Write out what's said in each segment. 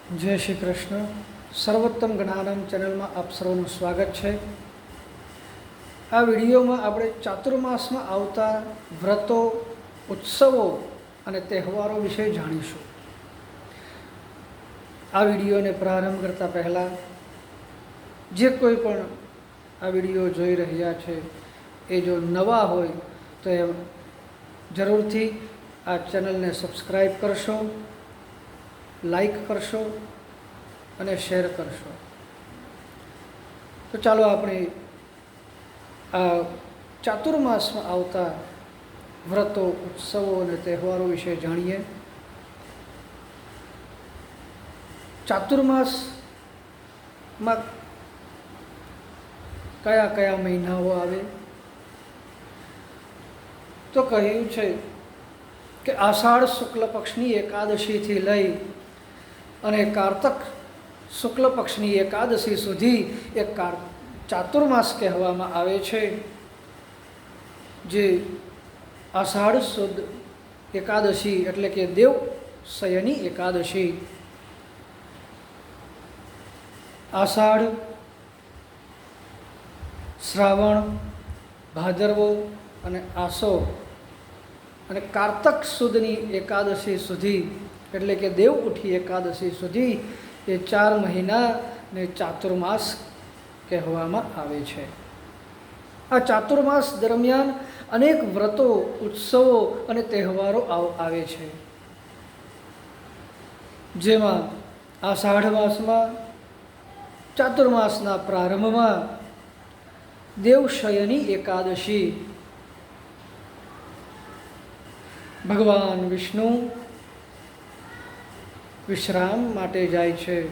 જય શ્રી કૃષ્ણ. સર્વોત્તમ જ્ઞાનમ ચેનલમાં આપ સર્વનું સ્વાગત છે. આ વિડીયોમાં આપણે ચાતુર્માસમાં આવતા વ્રતો, ઉત્સવો અને તહેવારો વિશે જાણીશું. આ વિડીયોને પ્રારંભ કરતાં પહેલાં જે કોઈ પણ આ વિડીયો જોઈ રહ્યા છે એ જો નવા હોય તો એ જરૂરથી આ ચેનલને સબસ્ક્રાઈબ કરશો, લાઈક કરશો અને શેર કરશો. તો ચાલો આપણે આ ચાતુર્માસમાં આવતા વ્રતો, ઉત્સવો અને તહેવારો વિશે જાણીએ. ચાતુર્માસમાં કયા કયા મહિનાઓ આવે? તો કહ્યું છે કે આષાઢ શુક્લ પક્ષની એકાદશીથી લઈ અને કારતક શુક્લ પક્ષની એકાદશી સુધી એક ચાતુર્માસ કહેવામાં આવે છે. જે આષાઢ સુદ એકાદશી એટલે કે દેવ શયની એકાદશી, આષાઢ, શ્રાવણ, ભાદરવો અને આસો અને કારતક સુદની એકાદશી સુધી એટલે કે દેવ ઉઠી એકાદશી સુધી એ 4 મહિનાને ચાતુર્માસ કહેવામાં આવે છે. આ ચાતુર્માસ દરમિયાન અનેક વ્રતો, ઉત્સવો અને તહેવારો આવે છે. જેમાં આષાઢ માસમાં ચાતુર્માસના પ્રારંભમાં દેવશયની એકાદશી, ભગવાન વિષ્ણુ વિશ્રામ માટે જાય છે.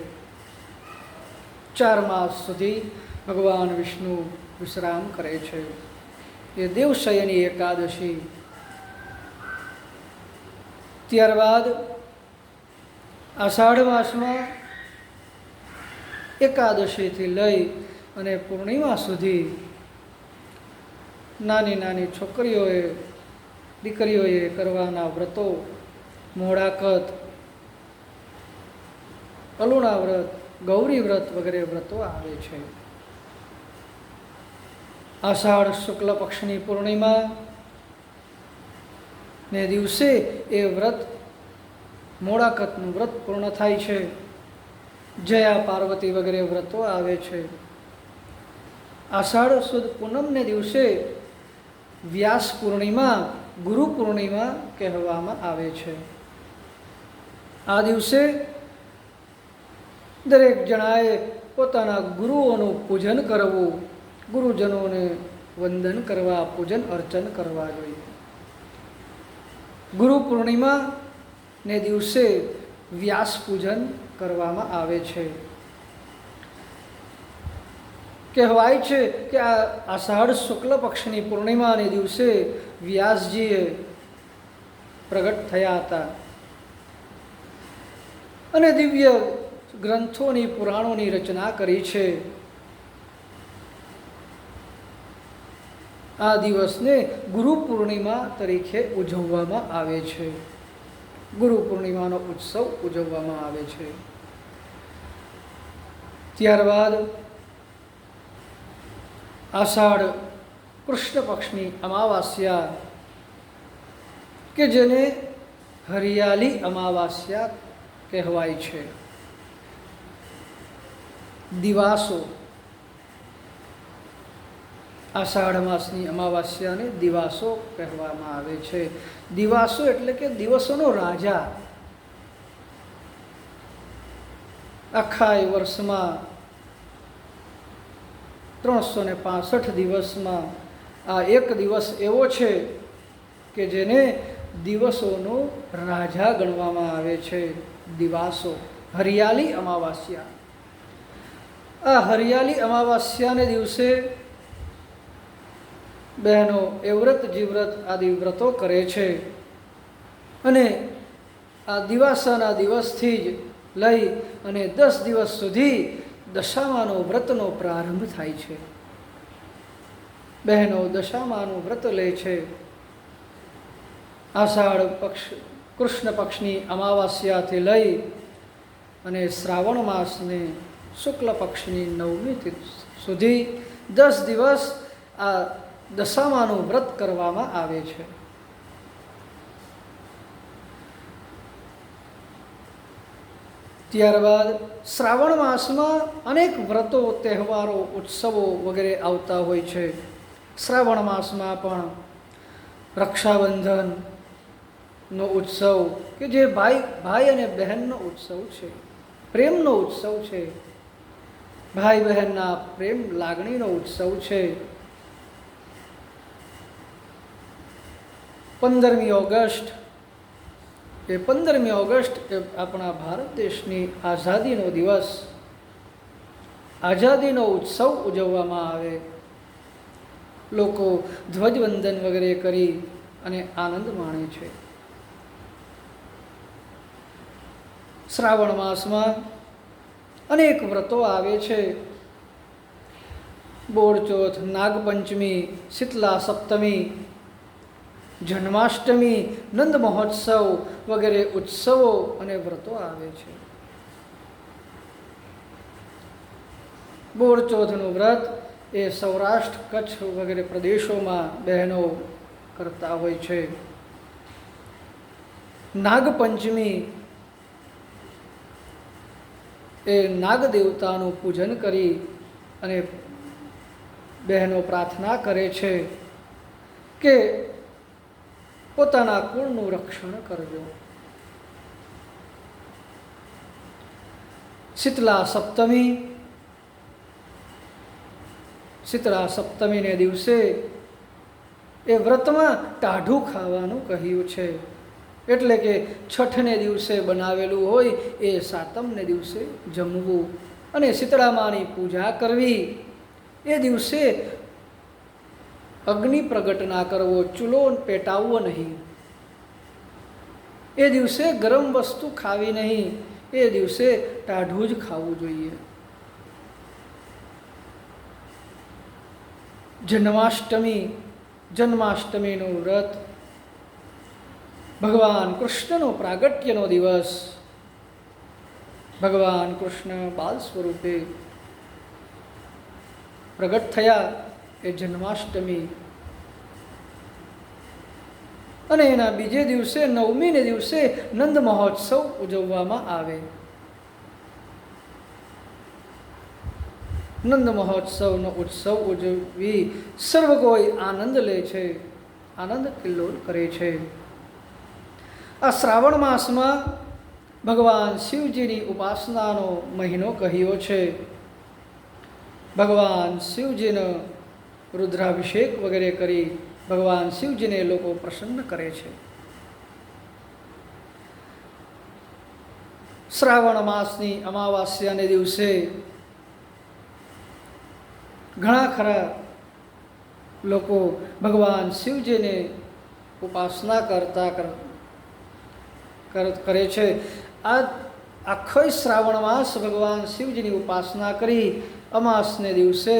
4 માસ સુધી ભગવાન વિષ્ણુ વિશ્રામ કરે છે. એ દેવશયની એકાદશી. ત્યારબાદ આષાઢ માસમાં એકાદશીથી લઈ અને પૂર્ણિમા સુધી નાની નાની છોકરીઓએ, દીકરીઓએ કરવાના વ્રતો, મોડાકત, અલુણા વ્રત, ગૌરી વ્રત વગેરે વ્રતો આવે છે. આષાઢ શુક્લ પક્ષની પૂર્ણિમા ને દિવસે એ વ્રત, મોડાકતનું વ્રત પૂર્ણ થાય છે. જયા પાર્વતી વગેરે વ્રતો આવે છે. આષાઢ સુદ પૂનમને દિવસે વ્યાસ પૂર્ણિમા, ગુરુ પૂર્ણિમા કહેવામાં આવે છે. આ દિવસે દરેક જણાએ પોતાના ગુરુઓનું પૂજન કરવું, ગુરુજનોને વંદન કરવા, પૂજન અર્ચન કરવા જોઈએ. ગુરુ પૂર્ણિમા ને દિવસે વ્યાસ પૂજન કરવામાં આવે છે. કહેવાય છે કે આ આષાઢ શુક્લ પક્ષની પૂર્ણિમાને દિવસે વ્યાસજીએ પ્રગટ થયા હતા અને દિવ્ય ગ્રંથોની, પુરાણોની રચના કરી છે. આ દિવસને ગુરુ પૂર્ણિમા તરીકે ઉજવવામાં આવે છે. ગુરુ પૂર્ણિમાનો ઉત્સવ ઉજવવામાં આવે છે. ત્યારબાદ આષાઢ કૃષ્ણ પક્ષની અમાવાસ્યા કે જેને હરિયાળી અમાવાસ્યા કહેવાય છે. દિવાસો, આષાઢ માસની અમાવાસ્યાને દિવાસો કહેવામાં આવે છે. દિવાસો એટલે કે દિવસોનો રાજા. આખા વર્ષમાં 365 દિવસમાં આ એક દિવસ એવો છે કે જેને દિવસોનો રાજા ગણવામાં આવે છે. દિવાસો, હરિયાળી અમાવાસ્યા. આ હરિયાળી અમાવાસ્યાને દિવસે બહેનો એ વ્રત, જીવ્રત આદિ વ્રતો કરે છે અને આ દિવાસાના દિવસથી જ લઈ અને 10 દિવસ સુધી દશામાનો વ્રતનો પ્રારંભ થાય છે. બહેનો દશામાનું વ્રત લે છે. આષાઢ પક્ષ કૃષ્ણ પક્ષની અમાવાસ્યાથી લઈ અને શ્રાવણ માસને શુક્લ પક્ષની 9મી તિથિ સુધી 10 દિવસ આ દશામાનું વ્રત કરવામાં આવે છે. ત્યારબાદ શ્રાવણ માસમાં અનેક વ્રતો, તહેવારો, ઉત્સવો વગેરે આવતા હોય છે. શ્રાવણ માસમાં પણ રક્ષાબંધનનો ઉત્સવ કે જે ભાઈ અને બહેનનો ઉત્સવ છે, પ્રેમનો ઉત્સવ છે, ભાઈ બહેનના પ્રેમ લાગણીનો ઉત્સવ છે. 15મી ઓગસ્ટ એ આપણા ભારત દેશની આઝાદીનો દિવસ, આઝાદીનો ઉત્સવ ઉજવવામાં આવે. લોકો ધ્વજવંદન વગેરે કરી અને આનંદ માણે છે. શ્રાવણ માસમાં અનેક વ્રતો આવે છે. બોળચોથ, નાગપંચમી, શીતલા સપ્તમી, જન્માષ્ટમી, નંદ મહોત્સવ વગેરે ઉત્સવો અને વ્રતો આવે છે. બોળચોથનું વ્રત એ સૌરાષ્ટ્ર, કચ્છ વગેરે પ્રદેશોમાં બહેનો કરતા હોય છે. નાગપંચમી એ નાગ દેવતાનું પૂજન કરી અને બહેનો પ્રાર્થના કરે છે કે પોતાના કુળનું રક્ષણ કરજો. શીતલા સપ્તમીને દિવસે એ વ્રતમાં ટાઢું ખાવાનું કહ્યું છે. એટલે કે છઠને દિવસે બનાવેલું હોય એ સાતમને દિવસે જમવું અને શીતળામાની પૂજા કરવી. એ દિવસે અગ્નિ પ્રગટ ના કરવો, ચૂલો પેટાવવો નહીં. એ દિવસે ગરમ વસ્તુ ખાવી નહીં. એ દિવસે ટાઢું જ ખાવું જોઈએ. જન્માષ્ટમીનું વ્રત ભગવાન કૃષ્ણનો પ્રાગટ્યનો દિવસ. ભગવાન કૃષ્ણ બાલ સ્વરૂપે પ્રગટ થયા એ જન્માષ્ટમી. અને એના બીજે દિવસે 9મીને દિવસે નંદ મહોત્સવ ઉજવવામાં આવે. નંદ મહોત્સવનો ઉત્સવ ઉજવી સર્વ કોઈ આનંદ લે છે, આનંદ કિલ્લોલ કરે છે. આ શ્રાવણ માસમાં ભગવાન શિવજીની ઉપાસનાનો મહિનો કહ્યો છે. ભગવાન શિવજીનો રુદ્રાભિષેક વગેરે કરી ભગવાન શિવજીને લોકો પ્રસન્ન કરે છે. શ્રાવણ માસની અમાવાસ્યાને દિવસે ઘણા ખરા લોકો ભગવાન શિવજીને ઉપાસના કરે છે. આ આખો શ્રાવણ માસ ભગવાન શિવજીની ઉપાસના કરી અમાસને દિવસે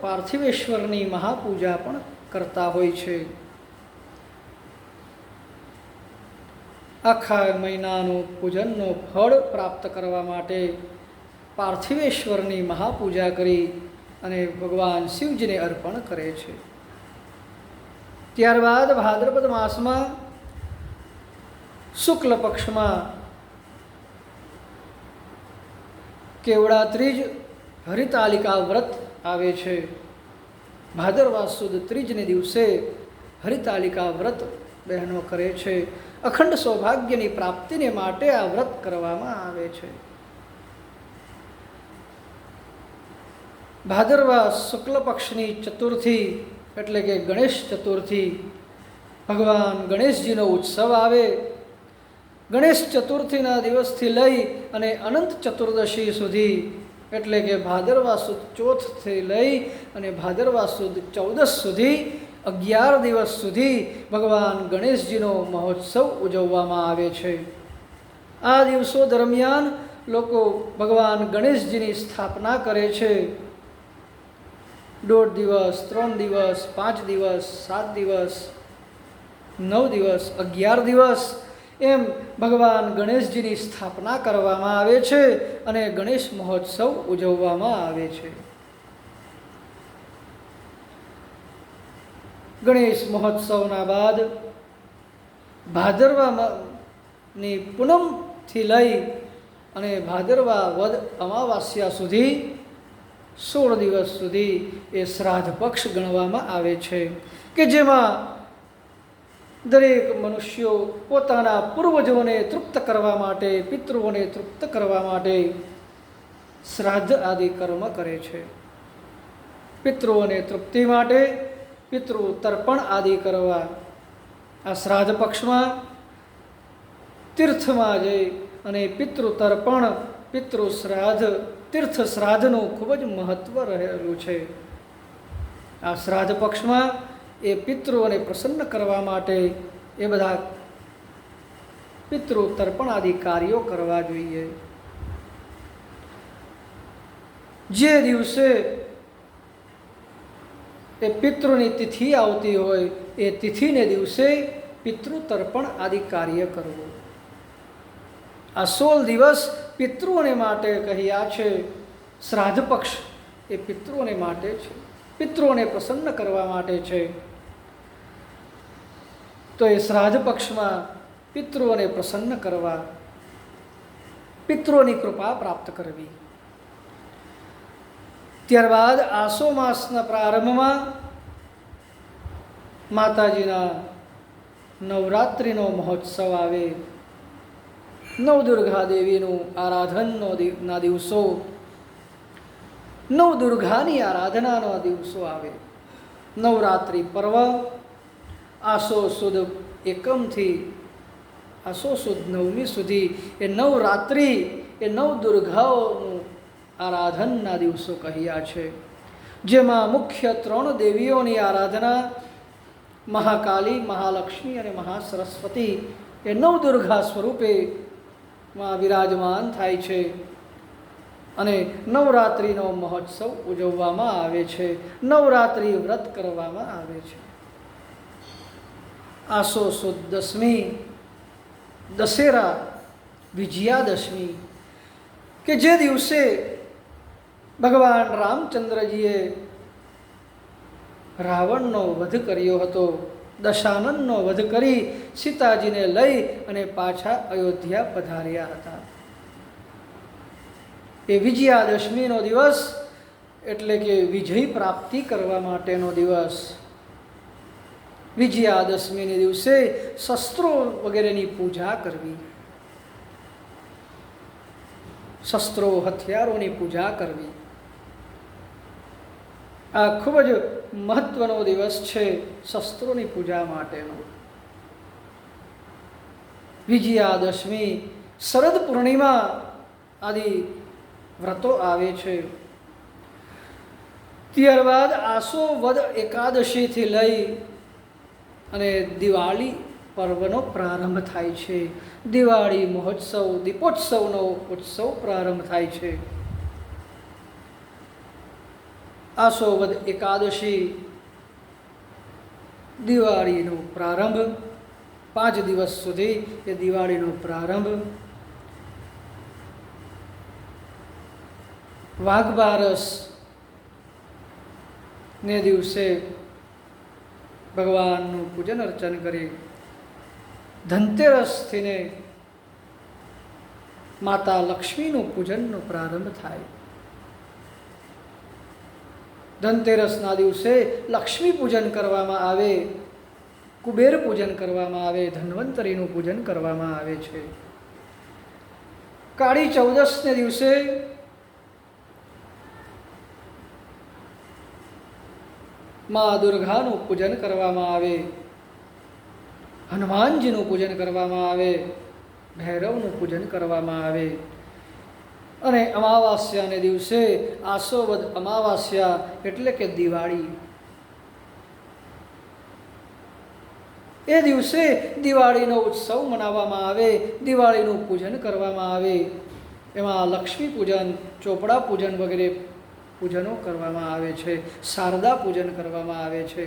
પાર્થિવેશ્વરની મહાપૂજા પણ કરતા હોય છે. આખા મહિનાનું પૂજનનો ફળ પ્રાપ્ત કરવા માટે પાર્થિવેશ્વરની મહાપૂજા કરી અને ભગવાન શિવજીને અર્પણ કરે છે. ત્યારબાદ ભાદ્રપદ માસમાં શુક્લ પક્ષમાં કેવડા ત્રીજ હરિતાલિકા વ્રત આવે છે. ભાદરવા સુદ ત્રીજને દિવસે હરિતાલિકા વ્રત બહેનો કરે છે. અખંડ સૌભાગ્યની પ્રાપ્તિને માટે આ વ્રત કરવામાં આવે છે. ભાદરવા શુક્લ પક્ષની ચતુર્થી એટલે કે ગણેશ ચતુર્થી, ભગવાન ગણેશજીનો ઉત્સવ આવે. ગણેશ ચતુર્થીના દિવસથી લઈ અને અનંત ચતુર્દશી સુધી એટલે કે ભાદરવા સુદ ચોથથી લઈ અને ભાદરવા સુદ 14 સુધી 11 દિવસ સુધી ભગવાન ગણેશજીનો મહોત્સવ ઉજવવામાં આવે છે. આ દિવસો દરમિયાન લોકો ભગવાન ગણેશજીની સ્થાપના કરે છે. 1.5 દિવસ, 3 દિવસ, 5 દિવસ, 7 દિવસ, 9 દિવસ, 11 દિવસ એમ ભગવાન ગણેશજીની સ્થાપના કરવામાં આવે છે અને ગણેશ મહોત્સવ ઉજવવામાં આવે છે. ગણેશ મહોત્સવના બાદ ભાદરવાની પૂનમથી લઈ અને ભાદરવા વદ અમાવાસ્યા સુધી 16 દિવસ સુધી એ શ્રાદ્ધ પક્ષ ગણવામાં આવે છે કે જેમાં દરેક મનુષ્યો પોતાના પૂર્વજોને તૃપ્ત કરવા માટે, પિતૃઓને તૃપ્ત કરવા માટે શ્રાદ્ધ આદિ કર્મ કરે છે. પિતૃઓને તૃપ્તિ માટે પિતૃ તર્પણ આદિ કરવા આ શ્રાદ્ધ પક્ષમાં તીર્થમાં જઈ અને પિતૃ તર્પણ, પિતૃ શ્રાદ્ધ, તીર્થ શ્રાદ્ધનું ખૂબ જ મહત્વ રહેલું છે. આ શ્રાદ્ધ પક્ષમાં એ પિતૃઓને પ્રસન્ન કરવા માટે એ બધા પિતૃ તર્પણ આદિ કાર્યો કરવા જોઈએ. જે દિવસે એ પિતૃની તિથિ આવતી હોય એ તિથિને દિવસે પિતૃ તર્પણ આદિ કાર્ય કરવું. આ 16 દિવસ પિતૃઓને માટે કહ્યા છે. શ્રાદ્ધ પક્ષ એ પિતૃઓને માટે છે, પિતૃઓને પ્રસન્ન કરવા માટે છે. તો એ શ્રાદ્ધ પક્ષમાં પિતૃઓને પ્રસન્ન કરવા, પિતૃઓની કૃપા પ્રાપ્ત કરવી. ત્યારબાદ આસો માસના પ્રારંભમાં માતાજીના નવરાત્રિનો મહોત્સવ આવે. નવદુર્ગા દેવીનું આરાધનના દિવસો, નવદુર્ગાની આરાધનાના દિવસો આવે. નવરાત્રિ પર્વ આસો સુદ એકમથી આસો સુદ નવમી સુધી એ નવરાત્રિ, એ નવદુર્ગાઓનું આરાધનના દિવસો કહ્યા છે. જેમાં મુખ્ય 3 દેવીઓની આરાધના મહાકાલી, મહાલક્ષ્મી અને મહાસરસ્વતી એ નવદુર્ગા સ્વરૂપે માં વિરાજમાન થાય છે અને નવરાત્રિનો મહોત્સવ ઉજવવામાં આવે છે. નવરાત્રિ વ્રત કરવામાં આવે છે. આસો સુદ દસમી, દશેરા, વિજયાદશમી કે જે દિવસે ભગવાન રામચંદ્રજીએ રાવણનો વધ કર્યો હતો, દશાનનનો વધ કરી સીતાજીને લઈ અને પાછા અયોધ્યા પધાર્યા હતા. એ વિજયાદશમીનો દિવસ એટલે કે વિજય પ્રાપ્તિ કરવા માટેનો દિવસ. વિજયાદશમીને દિવસે શસ્ત્રો વગેરેની પૂજા કરવી, શસ્ત્રો હથિયારોની પૂજા કરવી. આ ખૂબ જ મહત્વનો દિવસ છે શસ્ત્રોની પૂજા માટેનો. વિજયાદશમી, શરદ પૂર્ણિમા આદિ વ્રતો આવે છે. ત્યારબાદ આસો વદ એકાદશીથી લઈ અને દિવાળી પર્વનો પ્રારંભ થાય છે. દિવાળી મહોત્સવ, દીપોત્સવનો ઉત્સવ પ્રારંભ થાય છે. આસો વદ એકાદશી, દિવાળીનો પ્રારંભ, 5 દિવસ સુધી એ દિવાળીનો પ્રારંભ. વાઘ બારસ ને દિવસે ભગવાનનું પૂજન અર્ચન કરી ધનતેરસથીને માતા લક્ષ્મીનું પૂજનનો પ્રારંભ થાય. ધનતેરસના દિવસે લક્ષ્મી પૂજન કરવામાં આવે, કુબેર પૂજન કરવામાં આવે, ધન્વંતરીનું પૂજન કરવામાં આવે છે. કાળી ચૌદસને દિવસે મા દુર્ગાનું પૂજન કરવામાં આવે, હનુમાનજીનું પૂજન કરવામાં આવે, ભૈરવનું પૂજન કરવામાં આવે. અને અમાવાસ્યાને દિવસે આસોવદ અમાવાસ્યા એટલે કે દિવાળી, એ દિવસે દિવાળીનો ઉત્સવ મનાવવામાં આવે, દિવાળીનું પૂજન કરવામાં આવે. એમાં લક્ષ્મી પૂજન, ચોપડા પૂજન વગેરે પૂજનો કરવામાં આવે છે. શારદા પૂજન કરવામાં આવે છે.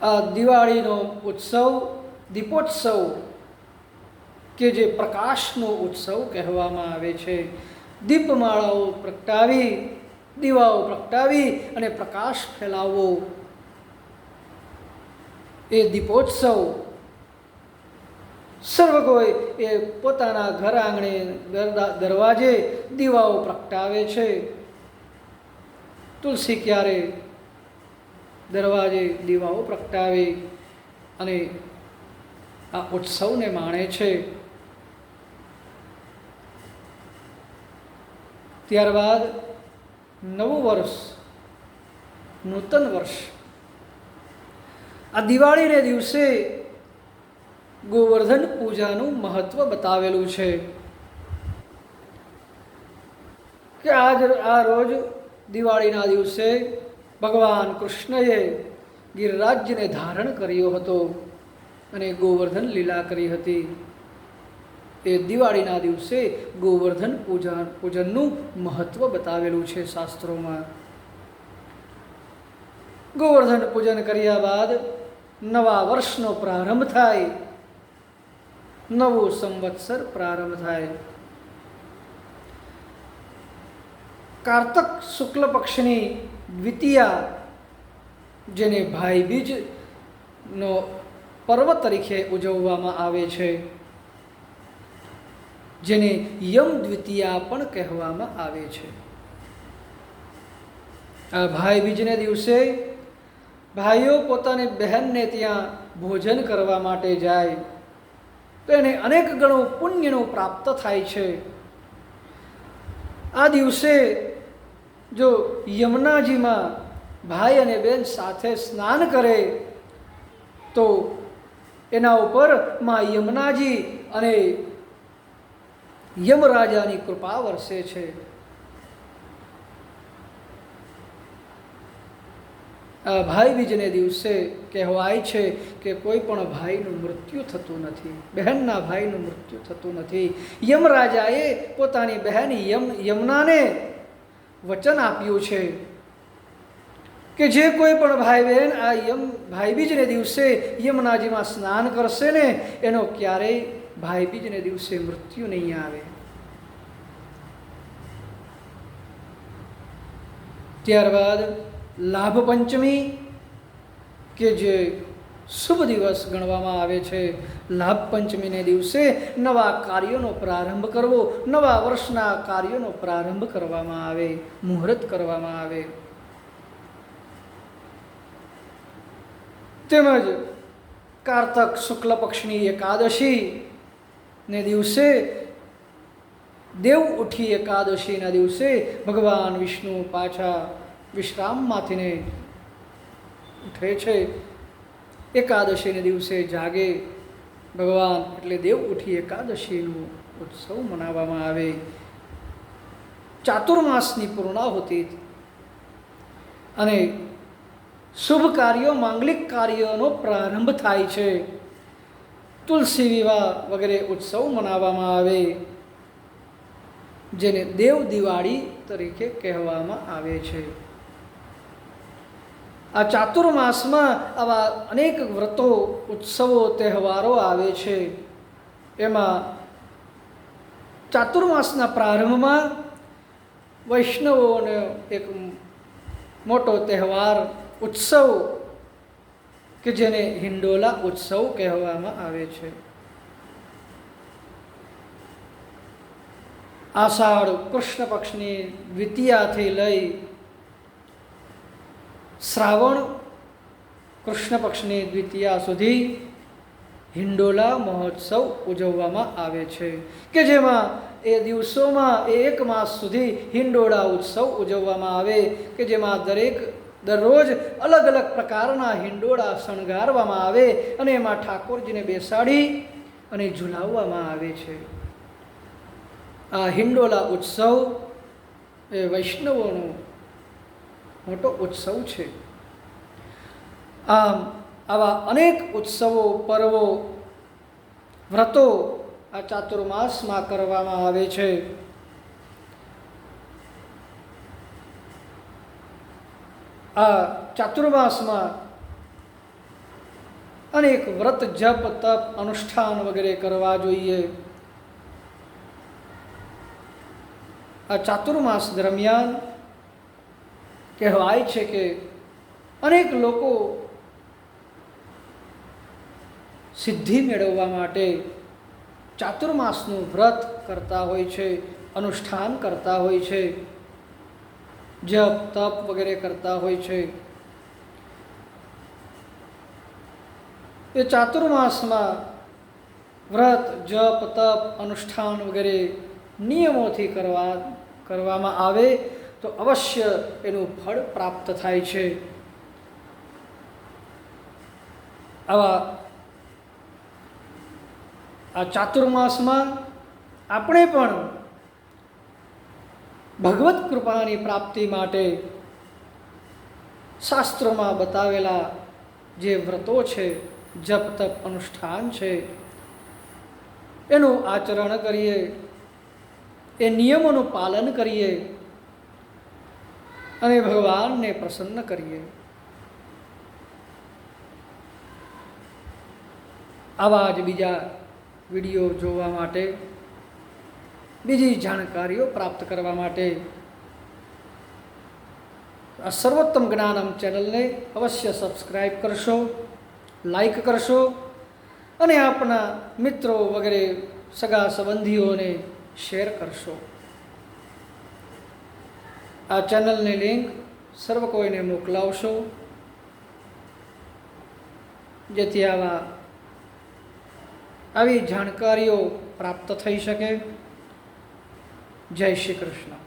આ દિવાળીનો ઉત્સવ, દીપોત્સવ કે જે પ્રકાશનો ઉત્સવ કહેવામાં આવે છે. દીપમાળાઓ પ્રગટાવી, દીવાઓ પ્રગટાવી અને પ્રકાશ ફેલાવવો એ દીપોત્સવ. સર્વ કોઈ એ પોતાના ઘર આંગણે દરવાજે દીવાઓ પ્રગટાવે છે. તુલસી ક્યારે દરવાજે દીવાઓ પ્રગટાવે અને આ ઉત્સવને માણે છે. ત્યારબાદ નવું વર્ષ, નૂતન વર્ષ. આ દિવાળીને દિવસે ગોવર્ધન પૂજાનું મહત્વ બતાવેલું છે કે આ રોજ દિવાળીના દિવસે ભગવાન કૃષ્ણએ ગિરિરાજને ધારણ કર્યો હતો અને ગોવર્ધન લીલા કરી હતી. એ દિવાળીના દિવસે ગોવર્ધન પૂજનનું મહત્વ બતાવેલું છે શાસ્ત્રોમાં. ગોવર્ધન પૂજન કર્યા બાદ નવા વર્ષનો પ્રારંભ થાય, નવું સંવત્સર પ્રારંભ થાય. કારતક શુક્લ પક્ષની દ્વિતીયા, જેને ભાઈબીજનો પર્વ તરીકે ઉજવવામાં આવે છે, જેને યમ દ્વિતીયા પણ કહેવામાં આવે છે. આ ભાઈબીજને દિવસે ભાઈઓ પોતાની બહેનને ત્યાં ભોજન કરવા માટે જાય તો એને અનેક ગણું પુણ્યનું પ્રાપ્ત થાય છે. આ દિવસે જો યમુનાજીમાં ભાઈ અને બહેન સાથે સ્નાન કરે તો એના ઉપર માં યમુનાજી અને યમરાજાની કૃપા વરસે છે. આ ભાઈ બીજને દિવસે કહેવાય છે કે કોઈ પણ ભાઈનું મૃત્યુ થતું નથી, બહેનના ભાઈનું મૃત્યુ થતું નથી. યમરાજાએ પોતાની બહેન યમુનાને વચન આપ્યું છે કે જે કોઈ પણ ભાઈ બહેન આ ભાઈ બીજને દિવસે યમુનાજીમાં સ્નાન કરશે ને એનો ક્યારેય ભાઈ બીજને દિવસે મૃત્યુ નહીં આવે. ત્યારબાદ લાભ પંચમી કે જે શુભ દિવસ ગણવામાં આવે છે. લાભ પંચમીને દિવસે નવા કાર્યોનો પ્રારંભ કરવો, નવા વર્ષના કાર્યોનો પ્રારંભ કરવામાં આવે, મુહૂર્ત કરવામાં આવે. તેમજ કારતક શુક્લ પક્ષની એકાદશી ને દિવસે, દેવ ઉઠી એકાદશીના દિવસે ભગવાન વિષ્ણુ પાછા વિશ્રામમાંથીને ઉઠે છે. એકાદશીને દિવસે જાગે ભગવાન, એટલે દેવ ઉઠી એકાદશીનું ઉત્સવ મનાવવામાં આવે. ચાતુર્માસની પૂર્ણાહુતિ અને શુભ કાર્યો, માંગલિક કાર્યોનો પ્રારંભ થાય છે. તુલસી વિવાહ વગેરે ઉત્સવ મનાવવામાં આવે, જેને દેવ દિવાળી તરીકે કહેવામાં આવે છે. આ ચાતુર્માસમાં આવા અનેક વ્રતો, ઉત્સવો, તહેવારો આવે છે. એમાં ચાતુર્માસના પ્રારંભમાં વૈષ્ણવોનો એક મોટો તહેવાર, ઉત્સવ કે જેને હિંડોલા ઉત્સવ કહેવામાં આવે છે. આષાઢ કૃષ્ણ પક્ષની દ્વિતીયાથી લઈ શ્રાવણ કૃષ્ણ પક્ષની દ્વિતીયા સુધી હિંડોલા મહોત્સવ ઉજવવામાં આવે છે કે જેમાં એ દિવસોમાં એક માસ સુધી હિંડોળા ઉત્સવ ઉજવવામાં આવે કે જેમાં દરરોજ અલગ અલગ પ્રકારના હિંડોળા શણગારવામાં આવે અને એમાં ઠાકોરજીને બેસાડી અને ઝુલાવવામાં આવે છે. આ હિંડોલા ઉત્સવ એ વૈષ્ણવોનો મોટો ઉત્સવ છે. આમ આવા અનેક ઉત્સવો, પર્વો, વ્રતો આ ચાતુર્માસમાં કરવામાં આવે છે. આ ચાતુર્માસમાં અનેક વ્રત જપ તપ અનુષ્ઠાન વગેરે કરવા જોઈએ. આ ચાતુર્માસ દરમિયાન કહેવાય છે કે અનેક લોકો સિદ્ધિ મેળવવા માટે ચાતુર્માસનું વ્રત કરતા હોય છે, અનુષ્ઠાન કરતા હોય છે, જપ તપ વગેરે કરતા હોય છે. એ ચાતુર્માસમાં વ્રત જપ તપ અનુષ્ઠાન વગેરે નિયમોથી કરવામાં આવે તો અવશ્ય એનું ફળ પ્રાપ્ત થાય છે. આવા આ ચાતુર્માસમાં આપણે પણ ભગવત કૃપાની પ્રાપ્તિ માટે શાસ્ત્રોમાં બતાવેલા જે વ્રતો છે, જપ તપ અનુષ્ઠાન છે, એનું આચરણ કરીએ, એ નિયમોનું પાલન કરીએ અને ભગવાનને પ્રસન્ન કરીએ. આવા જ બીજા વિડીયો જોવા માટે, બીજી જાણકારીઓ પ્રાપ્ત કરવા માટે આ સર્વોત્તમ જ્ઞાનમ ચેનલને અવશ્ય સબસ્ક્રાઈબ કરશો, લાઈક કરશો અને આપના મિત્રો વગેરે સગા સંબંધીઓને શેર કરશો. આ ચેનલની લિંક સર્વ કોઈને મોકલાવશો, જેથી આવી જાણકારીઓ પ્રાપ્ત થઈ શકે. જય શ્રી કૃષ્ણ.